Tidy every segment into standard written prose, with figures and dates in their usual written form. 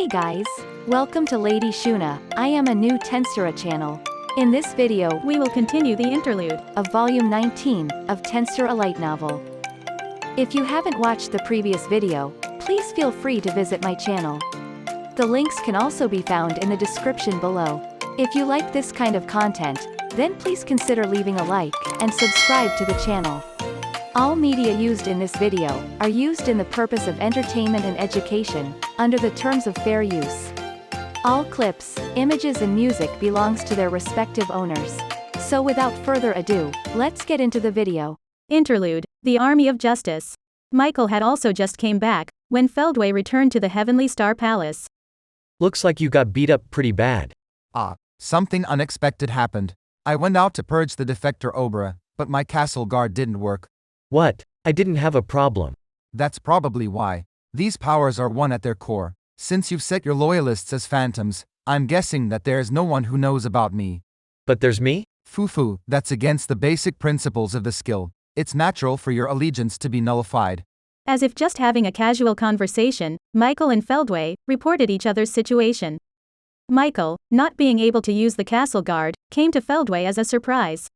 Hey guys! Welcome to Lady Shuna. I am a new Tensura channel. In this video, we will continue the interlude of Volume 19 of Tensura Light Novel. If you haven't watched the previous video, please feel free to visit my channel. The links can also be found in the description below. If you like this kind of content, then please consider leaving a like and subscribe to the channel. All media used in this video are used in the purpose of entertainment and education, under the terms of fair use. All clips, images and music belongs to their respective owners. So without further ado, let's get into the video. Interlude, The Army of Justice. Michael had also just came back, when Feldway returned to the Heavenly Star Palace. Looks like you got beat up pretty bad. Something unexpected happened. I went out to purge the defector Obra, but my castle guard didn't work. What? I didn't have a problem. That's probably why. These powers are one at their core. Since you've set your loyalists as phantoms, I'm guessing that there is no one who knows about me. But there's me? Fufu, that's against the basic principles of the skill. It's natural for your allegiance to be nullified. As if just having a casual conversation, Michael and Feldway reported each other's situation. Michael, not being able to use the castle guard, came to Feldway as a surprise.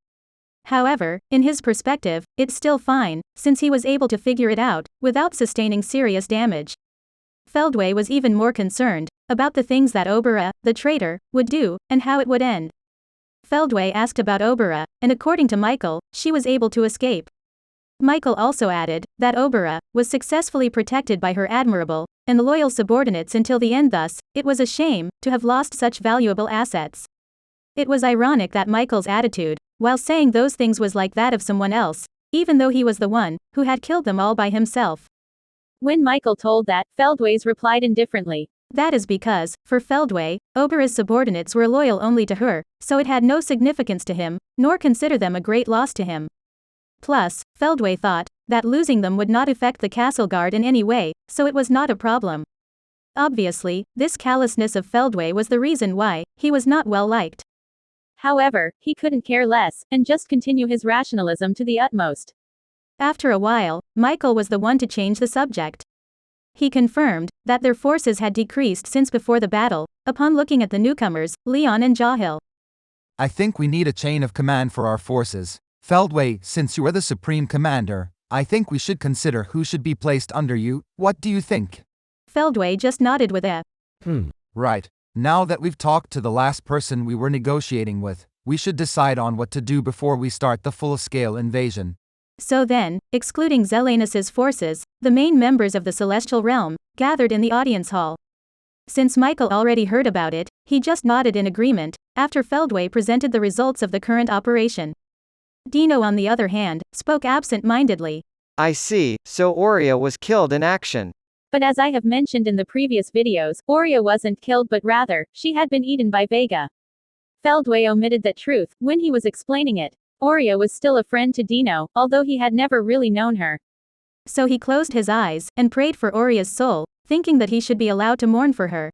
However, in his perspective, it's still fine, since he was able to figure it out, without sustaining serious damage. Feldway was even more concerned about the things that Obara, the traitor, would do, and how it would end. Feldway asked about Obara, and according to Michael, she was able to escape. Michael also added that Obara was successfully protected by her admirable and loyal subordinates until the end, thus, it was a shame to have lost such valuable assets. It was ironic that Michael's attitude, while saying those things, was like that of someone else, even though he was the one who had killed them all by himself. When Michael told that, Feldway's replied indifferently. That is because, for Feldway, Obara's subordinates were loyal only to her, so it had no significance to him, nor consider them a great loss to him. Plus, Feldway thought that losing them would not affect the castle guard in any way, so it was not a problem. Obviously, this callousness of Feldway was the reason why he was not well liked. However, he couldn't care less, and just continue his rationalism to the utmost. After a while, Michael was the one to change the subject. He confirmed that their forces had decreased since before the battle, upon looking at the newcomers, Leon and Jahil. I think we need a chain of command for our forces. Feldway, since you are the supreme commander, I think we should consider who should be placed under you. What do you think? Feldway just nodded with a Right. Now that we've talked to the last person we were negotiating with, we should decide on what to do before we start the full-scale invasion. So then, excluding Zelenus's forces, the main members of the Celestial Realm gathered in the audience hall. Since Michael already heard about it, he just nodded in agreement, after Feldway presented the results of the current operation. Dino, on the other hand, spoke absent-mindedly. I see, so Aurea was killed in action. But as I have mentioned in the previous videos, Aurea wasn't killed, but rather, she had been eaten by Vega. Feldway omitted that truth when he was explaining it. Aurea was still a friend to Dino, although he had never really known her. So he closed his eyes and prayed for Aurea's soul, thinking that he should be allowed to mourn for her.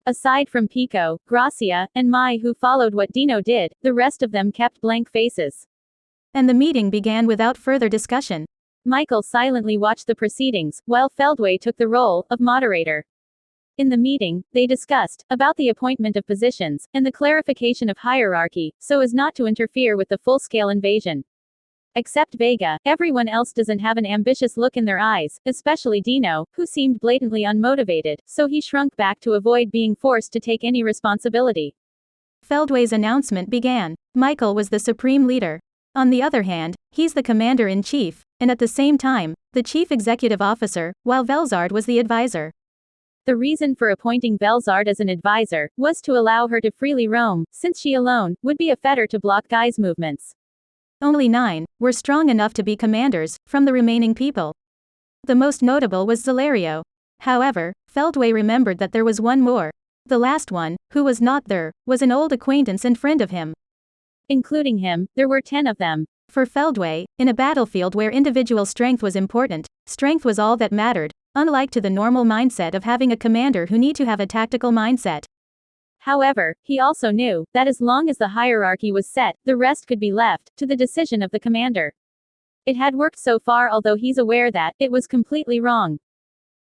Aside from Pico, Gracia, and Mai, who followed what Dino did, the rest of them kept blank faces. And the meeting began without further discussion. Michael silently watched the proceedings, while Feldway took the role of moderator. In the meeting, they discussed about the appointment of positions, and the clarification of hierarchy, so as not to interfere with the full-scale invasion. Except Vega, everyone else doesn't have an ambitious look in their eyes, especially Dino, who seemed blatantly unmotivated, so he shrunk back to avoid being forced to take any responsibility. Feldway's announcement began. Michael was the supreme leader. On the other hand, he's the commander-in-chief, and at the same time, the chief executive officer, while Velzard was the advisor. The reason for appointing Velzard as an advisor was to allow her to freely roam, since she alone would be a fetter to block Guy's movements. Only 9 were strong enough to be commanders from the remaining people. The most notable was Zelario. However, Feldway remembered that there was one more. The last one, who was not there, was an old acquaintance and friend of him. Including him, there were 10 of them. For Feldway, in a battlefield where individual strength was important, strength was all that mattered, unlike to the normal mindset of having a commander who need to have a tactical mindset. However, he also knew that as long as the hierarchy was set, the rest could be left to the decision of the commander. It had worked so far, although he's aware that it was completely wrong.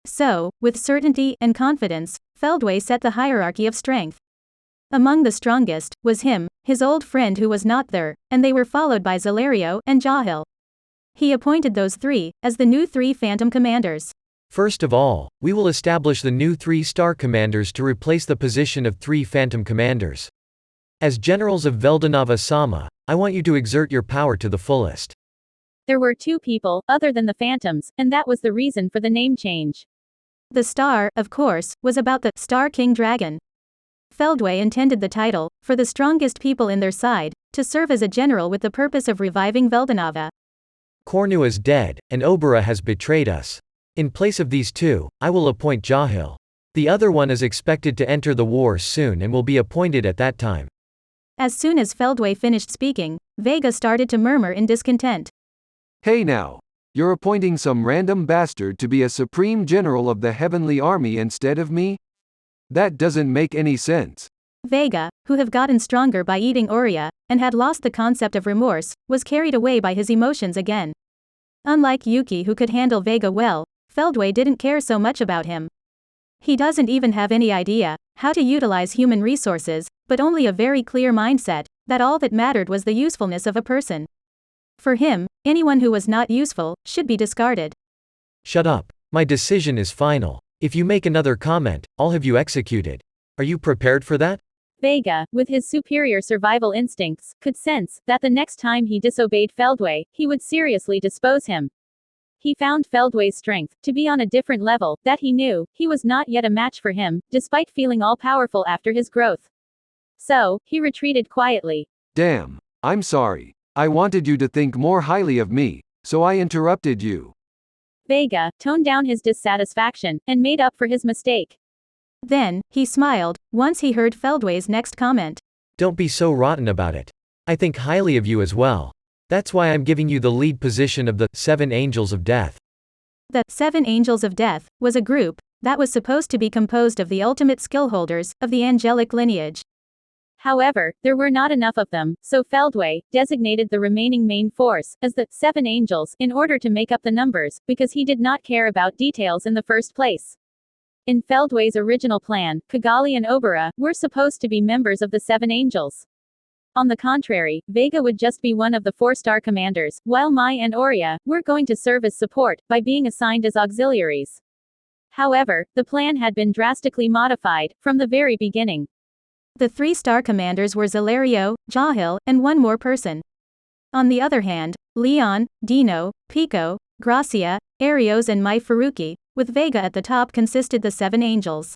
So, with certainty and confidence, Feldway set the hierarchy of strength. Among the strongest was him, his old friend who was not there, and they were followed by Zalario and Jahil. He appointed those three as the new 3 Phantom Commanders. First of all, we will establish the new 3-star commanders to replace the position of 3 Phantom Commanders. As generals of Veldanava-sama, I want you to exert your power to the fullest. There were 2 people, other than the Phantoms, and that was the reason for the name change. The star, of course, was about the Star King Dragon. Feldway intended the title, for the strongest people in their side, to serve as a general with the purpose of reviving Veldanava. Kornu is dead, and Obara has betrayed us. In place of these 2, I will appoint Jahil. The other one is expected to enter the war soon and will be appointed at that time. As soon as Feldway finished speaking, Vega started to murmur in discontent. Hey now. You're appointing some random bastard to be a supreme general of the heavenly army instead of me? That doesn't make any sense. Vega, who had gotten stronger by eating Oria, and had lost the concept of remorse, was carried away by his emotions again. Unlike Yuki, who could handle Vega well, Feldway didn't care so much about him. He doesn't even have any idea how to utilize human resources, but only a very clear mindset that all that mattered was the usefulness of a person. For him, anyone who was not useful should be discarded. Shut up. My decision is final. If you make another comment, I'll have you executed. Are you prepared for that? Vega, with his superior survival instincts, could sense that the next time he disobeyed Feldway, he would seriously dispose him. He found Feldway's strength to be on a different level, that he knew he was not yet a match for him, despite feeling all-powerful after his growth. So, he retreated quietly. Damn. I'm sorry. I wanted you to think more highly of me, so I interrupted you. Vega toned down his dissatisfaction and made up for his mistake. Then, he smiled once he heard Feldway's next comment. Don't be so rotten about it. I think highly of you as well. That's why I'm giving you the lead position of the 7 Angels of Death. The 7 Angels of Death was a group that was supposed to be composed of the ultimate skill holders of the angelic lineage. However, there were not enough of them, so Feldway designated the remaining main force as the 7 Angels in order to make up the numbers, because he did not care about details in the first place. In Feldway's original plan, Kigali and Obara were supposed to be members of the 7 Angels. On the contrary, Vega would just be one of the 4-star commanders, while Mai and Oria were going to serve as support by being assigned as auxiliaries. However, the plan had been drastically modified from the very beginning. The 3-star commanders were Zalario, Jahil, and one more person. On the other hand, Leon, Dino, Pico, Gracia, Arios and Mai Furuki, with Vega at the top, consisted the 7 Angels.